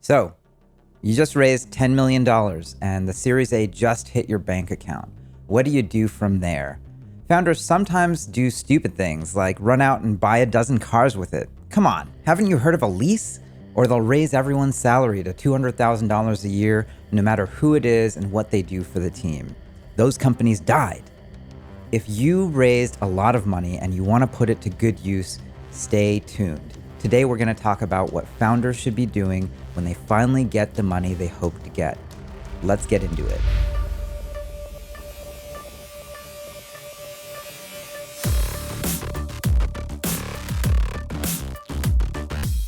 So, you just raised $10 million and the Series A just hit your bank account. What do you do from there? Founders sometimes do stupid things like run out and buy a dozen cars with it. Come on, haven't you heard of a lease? Or they'll raise everyone's salary to $200,000 a year, no matter who it is and what they do for the team. Those companies died. If you raised a lot of money and you want to put it to good use, stay tuned. Today we're going to talk about what founders should be doing when they finally get the money they hope to get. Let's get into it.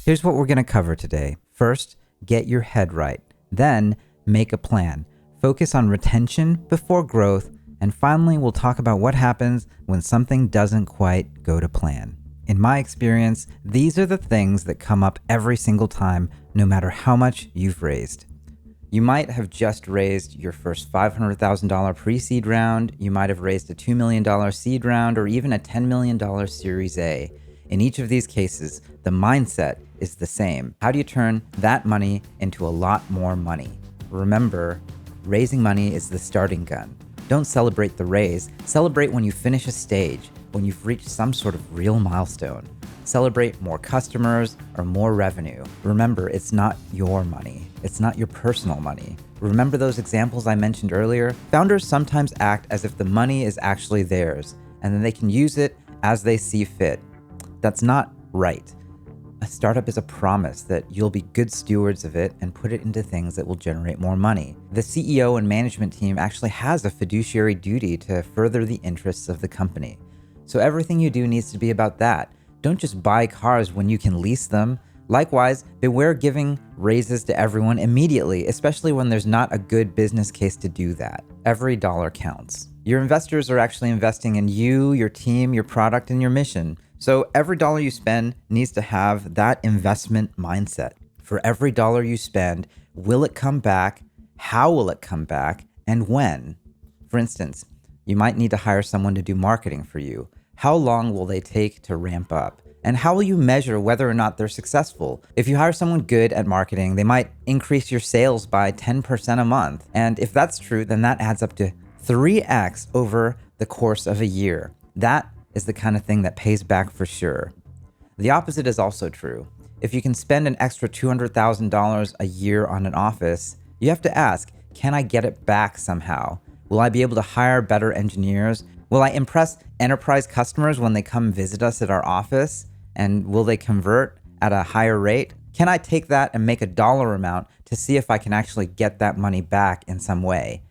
Here's what we're going to cover today. First, get your head right. Then, make a plan. Focus on retention before growth. And finally, we'll talk about what happens when something doesn't quite go to plan. In my experience, these are the things that come up every single time, no matter how much you've raised. You might have just raised your first $500,000 pre-seed round, you might have raised a $2 million seed round, or even a $10 million Series A. In each of these cases, the mindset is the same. How do you turn that money into a lot more money? Remember, raising money is the starting gun. Don't celebrate the raise, celebrate when you finish a stage, when you've reached some sort of real milestone. Celebrate more customers or more revenue. Remember, it's not your money. It's not your personal money. Remember those examples I mentioned earlier? Founders sometimes act as if the money is actually theirs, and then they can use it as they see fit. That's not right. A startup is a promise that you'll be good stewards of it and put it into things that will generate more money. The CEO and management team actually has a fiduciary duty to further the interests of the company. So everything you do needs to be about that. Don't just buy cars when you can lease them. Likewise, beware giving raises to everyone immediately, especially when there's not a good business case to do that. Every dollar counts. Your investors are actually investing in you, your team, your product, and your mission. So every dollar you spend needs to have that investment mindset. For every dollar you spend, will it come back? How will it come back? And when? For instance, you might need to hire someone to do marketing for you. How long will they take to ramp up? And how will you measure whether or not they're successful? If you hire someone good at marketing, they might increase your sales by 10% a month. And if that's true, then that adds up to 3x over the course of a year. That is the kind of thing that pays back for sure. The opposite is also true. If you can spend an extra $200,000 a year on an office, you have to ask, can I get it back somehow? Will I be able to hire better engineers? Will I impress enterprise customers when they come visit us at our office? And will they convert at a higher rate? Can I take that and make a dollar amount to see if I can actually get that money back in some way?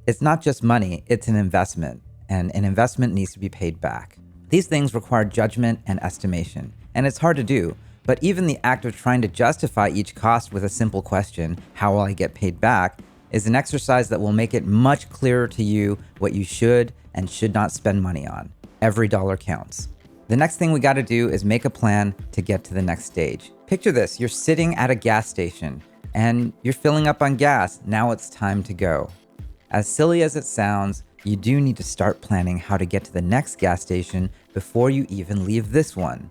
It's not just money, it's an investment. And an investment needs to be paid back. These things require judgment and estimation, and it's hard to do, but even the act of trying to justify each cost with a simple question, how will I get paid back, is an exercise that will make it much clearer to you what you should and should not spend money on. Every dollar counts. The next thing we got to do is make a plan to get to the next stage. Picture this, you're sitting at a gas station and you're filling up on gas. Now it's time to go. As silly as it sounds, you do need to start planning how to get to the next gas station before you even leave this one.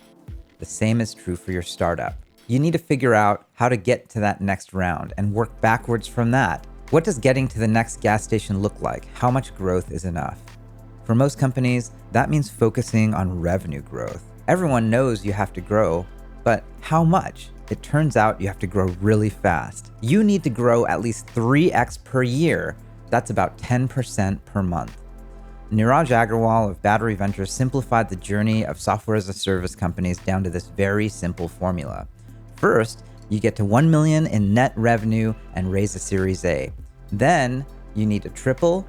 The same is true for your startup. You need to figure out how to get to that next round and work backwards from that. What does getting to the next gas station look like? How much growth is enough? For most companies, that means focusing on revenue growth. Everyone knows you have to grow, but how much? It turns out you have to grow really fast. You need to grow at least 3x per year. That's about 10% per month. Niraj Agrawal of Battery Ventures simplified the journey of software as a service companies down to this very simple formula. First, you get to 1 million in net revenue and raise a Series A. Then you need to triple,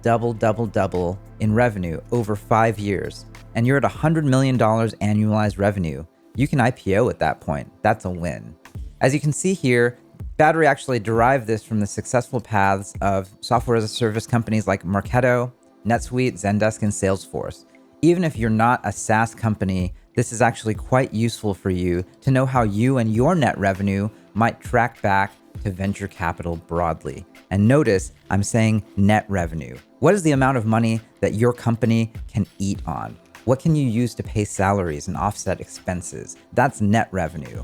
double in revenue over 5 years. And you're at $100 million annualized revenue. You can IPO at that point. That's a win. As you can see here, Battery actually derived this from the successful paths of software as a service companies like Marketo, NetSuite, Zendesk, and Salesforce. Even if you're not a SaaS company, this is actually quite useful for you to know how you and your net revenue might track back to venture capital broadly. And notice I'm saying net revenue. What is the amount of money that your company can eat on? What can you use to pay salaries and offset expenses? That's net revenue.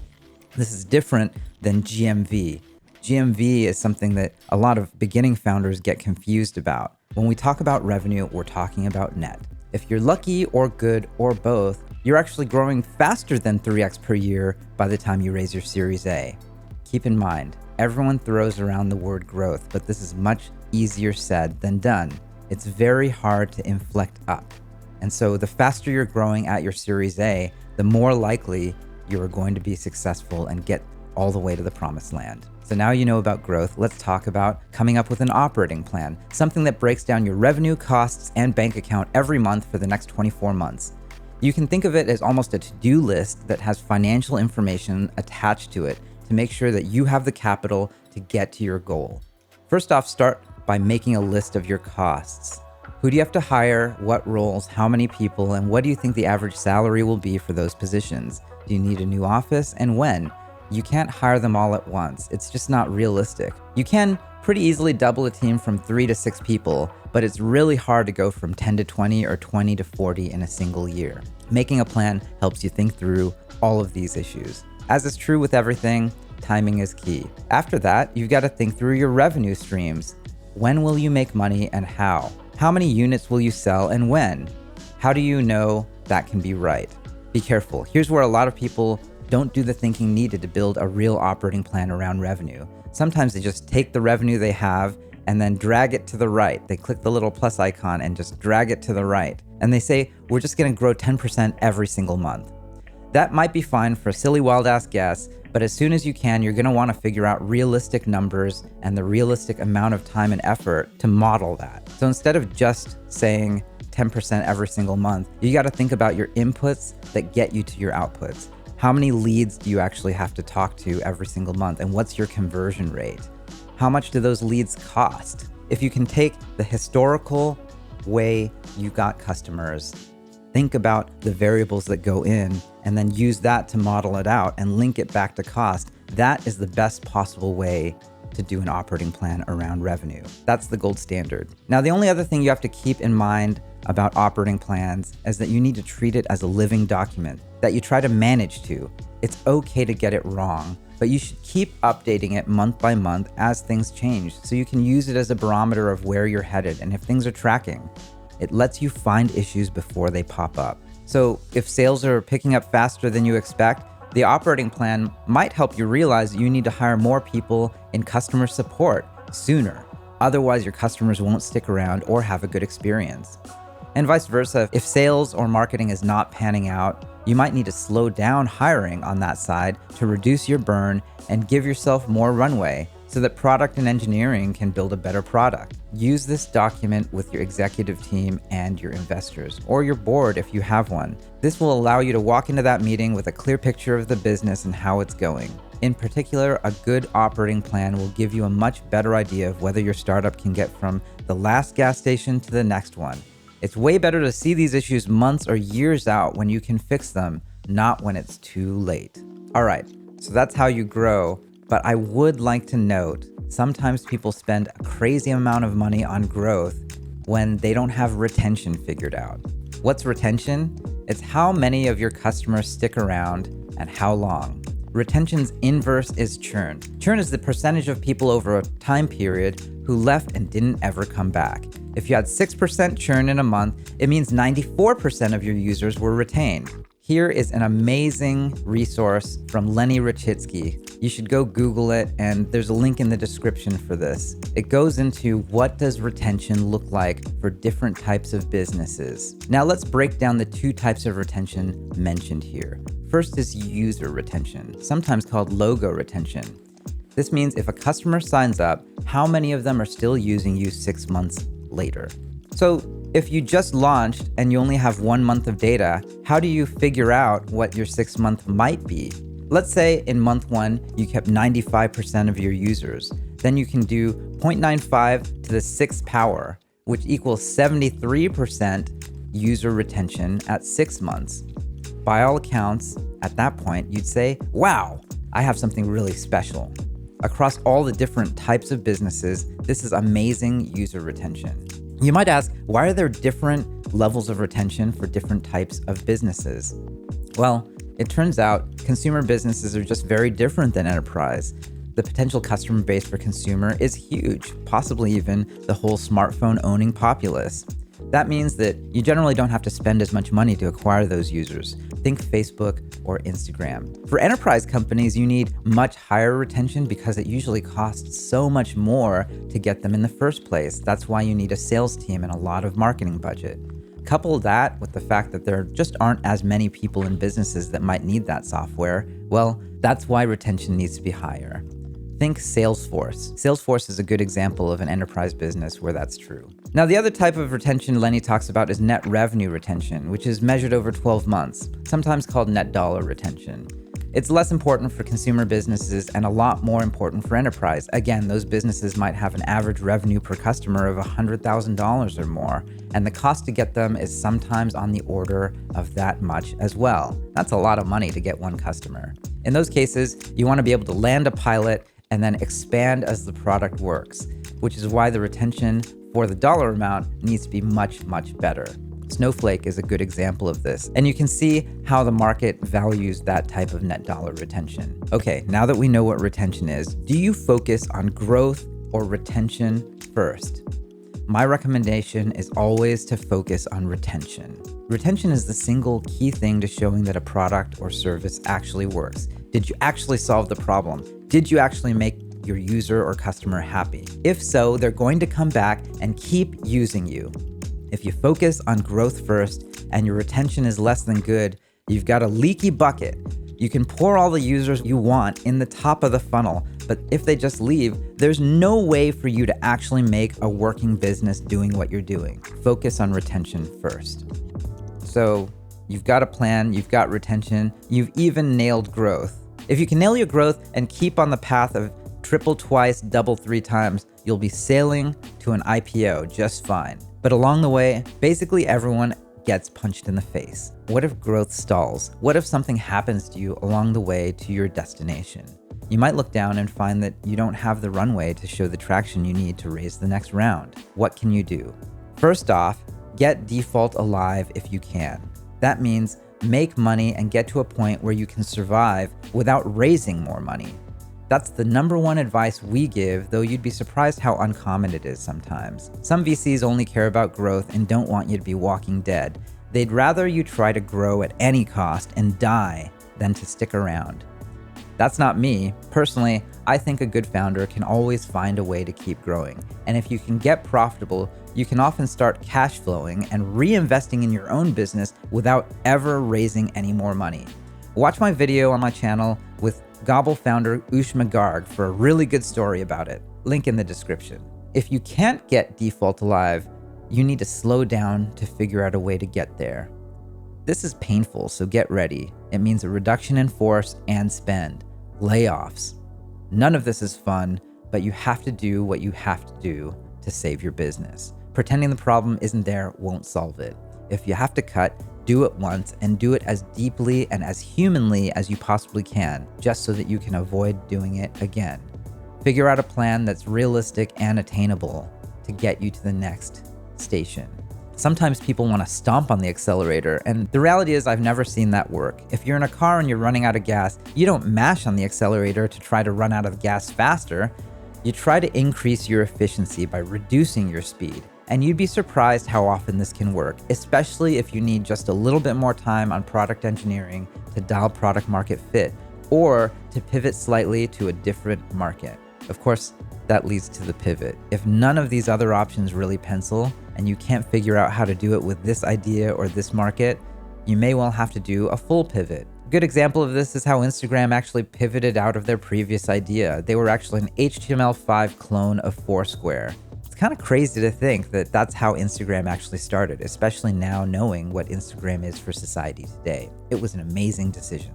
This is different than GMV. GMV is something that a lot of beginning founders get confused about. When we talk about revenue, we're talking about net. If you're lucky or good or both, you're actually growing faster than 3x per year by the time you raise your Series A. Keep in mind, everyone throws around the word growth, but this is much easier said than done. It's very hard to inflect up. And so the faster you're growing at your Series A, the more likely you are going to be successful and get all the way to the promised land. So now you know about growth, let's talk about coming up with an operating plan, something that breaks down your revenue, costs, and bank account every month for the next 24 months. You can think of it as almost a to-do list that has financial information attached to it to make sure that you have the capital to get to your goal. First off, start by making a list of your costs. Who do you have to hire, what roles, how many people, and what do you think the average salary will be for those positions? Do you need a new office, and when? You can't hire them all at once. It's just not realistic. You can pretty easily double a team from 3 to 6 people, but it's really hard to go from 10 to 20 or 20 to 40 in a single year. Making a plan helps you think through all of these issues. As is true with everything, timing is key. After that, you've got to think through your revenue streams. When will you make money and how? How many units will you sell and when? How do you know that can be right? Be careful. Here's where a lot of people don't do the thinking needed to build a real operating plan around revenue. Sometimes they just take the revenue they have and then drag it to the right. They click the little plus icon and just drag it to the right. And they say, we're just gonna grow 10% every single month. That might be fine for a silly wild ass guess, but as soon as you can, you're gonna wanna figure out realistic numbers and the realistic amount of time and effort to model that. So instead of just saying 10% every single month, you gotta think about your inputs that get you to your outputs. How many leads do you actually have to talk to every single month? And what's your conversion rate? How much do those leads cost? If you can take the historical way you got customers, think about the variables that go in, and then use that to model it out and link it back to cost. That is the best possible way to do an operating plan around revenue. That's the gold standard. Now, the only other thing you have to keep in mind about operating plans is that you need to treat it as a living document that you try to manage to. It's okay to get it wrong, but you should keep updating it month by month as things change so you can use it as a barometer of where you're headed and if things are tracking. It lets you find issues before they pop up. So if sales are picking up faster than you expect, the operating plan might help you realize you need to hire more people in customer support sooner. Otherwise, your customers won't stick around or have a good experience. And vice versa, if sales or marketing is not panning out, you might need to slow down hiring on that side to reduce your burn and give yourself more runway so that product and engineering can build a better product. Use this document with your executive team and your investors, or your board if you have one. This will allow you to walk into that meeting with a clear picture of the business and how it's going. In particular, a good operating plan will give you a much better idea of whether your startup can get from the last gas station to the next one. It's way better to see these issues months or years out when you can fix them, not when it's too late. All right, so that's how you grow. But I would like to note, sometimes people spend a crazy amount of money on growth when they don't have retention figured out. What's retention? It's how many of your customers stick around and how long. Retention's inverse is churn. Churn is the percentage of people over a time period who left and didn't ever come back. If you had 6% churn in a month, it means 94% of your users were retained. Here is an amazing resource from Lenny Rachitsky. You should go Google it, and there's a link in the description for this. It goes into what does retention look like for different types of businesses. Now let's break down the 2 types of retention mentioned here. First is user retention, sometimes called logo retention. This means if a customer signs up, how many of them are still using you 6 months later? So if you just launched and you only have 1 month of data, how do you figure out what your 6 month might be? Let's say in month 1, you kept 95% of your users. Then you can do 0.95 to the 6th power, which equals 73% user retention at 6 months. By all accounts, at that point, you'd say, wow, I have something really special. Across all the different types of businesses, this is amazing user retention. You might ask, why are there different levels of retention for different types of businesses? Well, It turns out consumer businesses are just very different than enterprise. The potential customer base for consumer is huge, possibly even the whole smartphone owning populace. That means that you generally don't have to spend as much money to acquire those users. Think Facebook or Instagram. For enterprise companies, you need much higher retention because it usually costs so much more to get them in the first place. That's why you need a sales team and a lot of marketing budget. Couple that with the fact that there just aren't as many people in businesses that might need that software, well, that's why retention needs to be higher. Think Salesforce. Salesforce is a good example of an enterprise business where that's true. Now, the other type of retention Lenny talks about is net revenue retention, which is measured over 12 months, sometimes called net dollar retention. It's less important for consumer businesses and a lot more important for enterprise. Again, those businesses might have an average revenue per customer of $100,000 or more, and the cost to get them is sometimes on the order of that much as well. That's a lot of money to get one customer. In those cases, you want to be able to land a pilot and then expand as the product works, which is why the retention for the dollar amount needs to be much, much better. Snowflake is a good example of this, and you can see how the market values that type of net dollar retention. Okay, now that we know what retention is, do you focus on growth or retention first? My recommendation is always to focus on retention. Retention is the single key thing to showing that a product or service actually works. Did you actually solve the problem? Did you actually make your user or customer happy? If so, they're going to come back and keep using you. If you focus on growth first and your retention is less than good, you've got a leaky bucket. You can pour all the users you want in the top of the funnel, but if they just leave, there's no way for you to actually make a working business doing what you're doing. Focus on retention first. So you've got a plan, you've got retention, you've even nailed growth. If you can nail your growth and keep on the path of triple twice, double three times, you'll be sailing to an IPO just fine. But along the way, basically everyone gets punched in the face. What if growth stalls? What if something happens to you along the way to your destination? You might look down and find that you don't have the runway to show the traction you need to raise the next round. What can you do? First off, get default alive if you can. That means make money and get to a point where you can survive without raising more money. That's the number one advice we give, though you'd be surprised how uncommon it is sometimes. Some VCs only care about growth and don't want you to be walking dead. They'd rather you try to grow at any cost and die than to stick around. That's not me. Personally, I think a good founder can always find a way to keep growing. And if you can get profitable, you can often start cash flowing and reinvesting in your own business without ever raising any more money. Watch my video on my channel with Gobble founder Ushma Garg for a really good story about it. Link in the description. If you can't get default alive, you need to slow down to figure out a way to get there. This is painful, so get ready. It means a reduction in force and spend, layoffs. None of this is fun, but you have to do what you have to do to save your business. Pretending the problem isn't there won't solve it. If you have to cut, do it once and do it as deeply and as humanly as you possibly can, just so that you can avoid doing it again. Figure out a plan that's realistic and attainable to get you to the next station. Sometimes people want to stomp on the accelerator, and the reality is I've never seen that work. If you're in a car and you're running out of gas, you don't mash on the accelerator to try to run out of gas faster. You try to increase your efficiency by reducing your speed. And you'd be surprised how often this can work, especially if you need just a little bit more time on product engineering to dial product market fit, or to pivot slightly to a different market. Of course, that leads to the pivot. If none of these other options really pencil, and you can't figure out how to do it with this idea or this market, you may well have to do a full pivot. A good example of this is how Instagram actually pivoted out of their previous idea. They were actually an HTML5 clone of Foursquare. It's kind of crazy to think that that's how Instagram actually started, especially now knowing what Instagram is for society today. It was an amazing decision.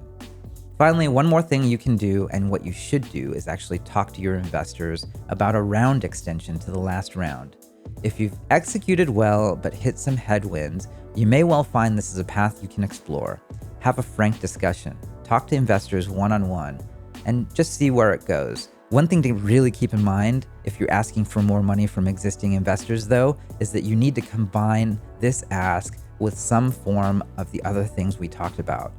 Finally, one more thing you can do, and what you should do, is actually talk to your investors about a round extension to the last round. If you've executed well but hit some headwinds, you may well find this is a path you can explore. Have a frank discussion. Talk to investors one-on-one and just see where it goes. One thing to really keep in mind if you're asking for more money from existing investors, though, is that you need to combine this ask with some form of the other things we talked about.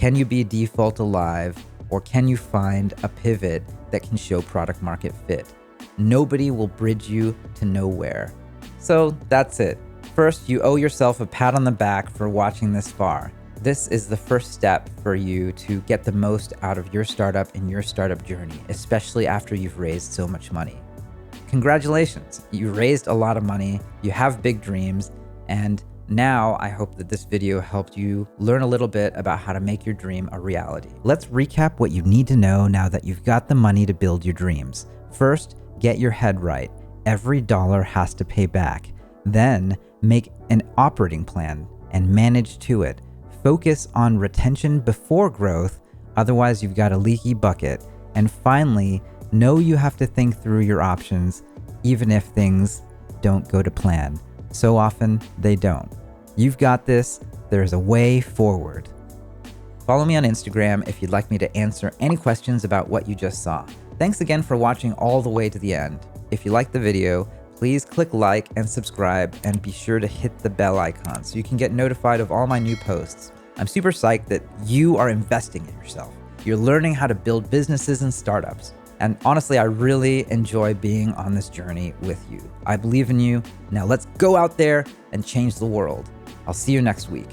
Can you be default alive, or can you find a pivot that can show product market fit? Nobody will bridge you to nowhere. So that's it. First, you owe yourself a pat on the back for watching this far. This is the first step for you to get the most out of your startup and your startup journey, especially after you've raised so much money. Congratulations, you raised a lot of money, you have big dreams, and now I hope that this video helped you learn a little bit about how to make your dream a reality. Let's recap what you need to know now that you've got the money to build your dreams. First, get your head right. Every dollar has to pay back. Then, make an operating plan and manage to it. Focus on retention before growth, otherwise you've got a leaky bucket. And finally, know you have to think through your options, even if things don't go to plan. So often, they don't. You've got this. There's a way forward. Follow me on Instagram if you'd like me to answer any questions about what you just saw. Thanks again for watching all the way to the end. If you liked the video, please click like and subscribe, and be sure to hit the bell icon so you can get notified of all my new posts. I'm super psyched that you are investing in yourself. You're learning how to build businesses and startups. And honestly, I really enjoy being on this journey with you. I believe in you. Now let's go out there and change the world. I'll see you next week.